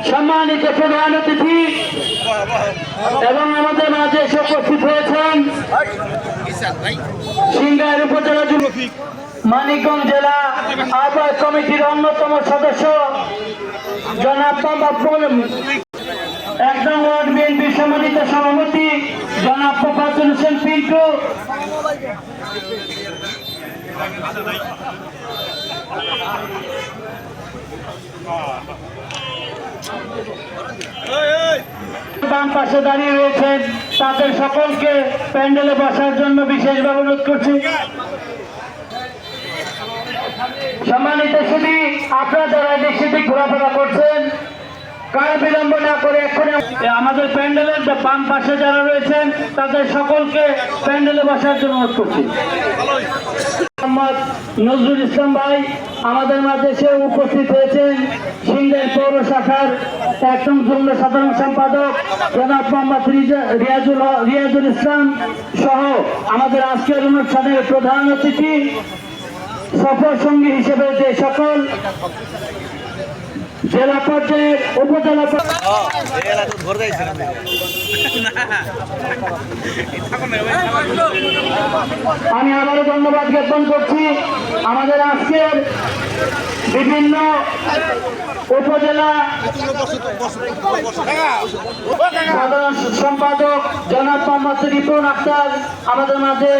সম্মানিত প্রধান অতিথি এবং আমাদের মাঝে উপস্থিত হয়েছেন সিংগাইর উপজেলা মানিকগঞ্জ জেলা আহ্বায়ক কমিটির অন্যতম সদস্য জনাব এক নং ওয়ার্ড বিএনপি সম্মানিত সভাপতি জনাব মোফাজ্জল হোসেন পিন্টু, বাম পাশে দাঁড়িয়ে রয়েছেন তাদের সকলকে প্যান্ডেলে বসার জন্য বিশেষভাবে অনুরোধ করছি। সম্মানিত সুধী, আপনারা যারা এদিক সেদিক ঘোরাফেরা করছেন কার বিলম্ব না করে এক্ষুনি আমাদের প্যান্ডেলের বাম পাশে যারা রয়েছেন তাদের সকলকে প্যান্ডেলে বসার জন্য অনুরোধ করছি। মোহাম্মদ নজরুল ইসলাম ভাই আমাদের মাঝে সে উপস্থিত হয়েছেন সিংগাইর পৌর শাখার একদম যুগ্ম সাধারণ সম্পাদক জনাব মোহাম্মদ রিয়াজুল ইসলাম সহ আমাদের আজকের অনুষ্ঠানের প্রধান অতিথি সফর সঙ্গী হিসেবে যে সকল জেলা পর্যায়ের উপজেলা আমি আবারও ধন্যবাদ জ্ঞাপন করছি আমাদের আজকের বিভিন্ন উপজেলা সাধারণ সম্পাদক জনাব মোহাম্মদ রিপন আক্তার আমাদের মাঝে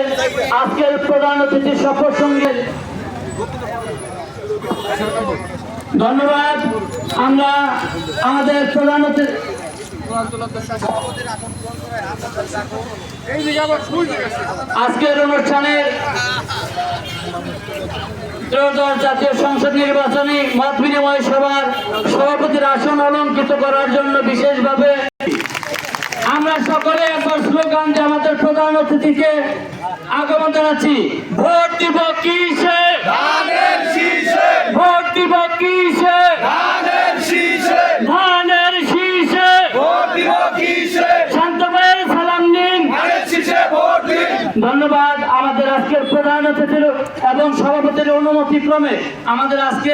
আজকের প্রধান অতিথি সফর সঙ্গে ধন্যবাদ। আমরা আমাদের প্রধান আজকের অনুষ্ঠানের ত্রয়োদশ জাতীয় সংসদ নির্বাচনী মত বিনিময় সভার সভাপতির আসন অলঙ্কৃত করার জন্য বিশেষভাবে আমরা সকলে একবার স্লোগান দিয়ে আমাদের প্রধান অতিথিকে আগমন জানাচ্ছি। ভোট দিব কিসে? ধানের শীষে। ভোট দিব কিসে? ধানের শীষে। ধানের শীষে। ভোট দিব কিসে? শান্ত ভাইয়ের সালাম নিন। ধানের শীষে ভোট দিন। ধন্যবাদ। আমাদের আজকের প্রধান অতিথির এবং সভাপতির অনুমতি ক্রমে আমাদের আজকে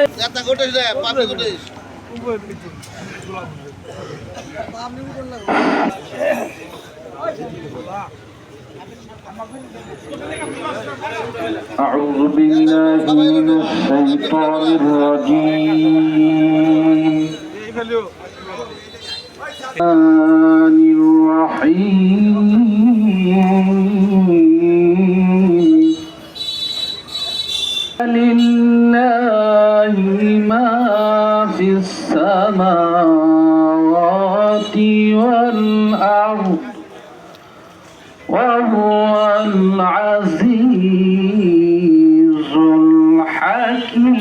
أعوذ بالله من الشيطان الرجيم الرحمن الرحيم لله ما في السماوات والأرض وهو العزيز الحكيم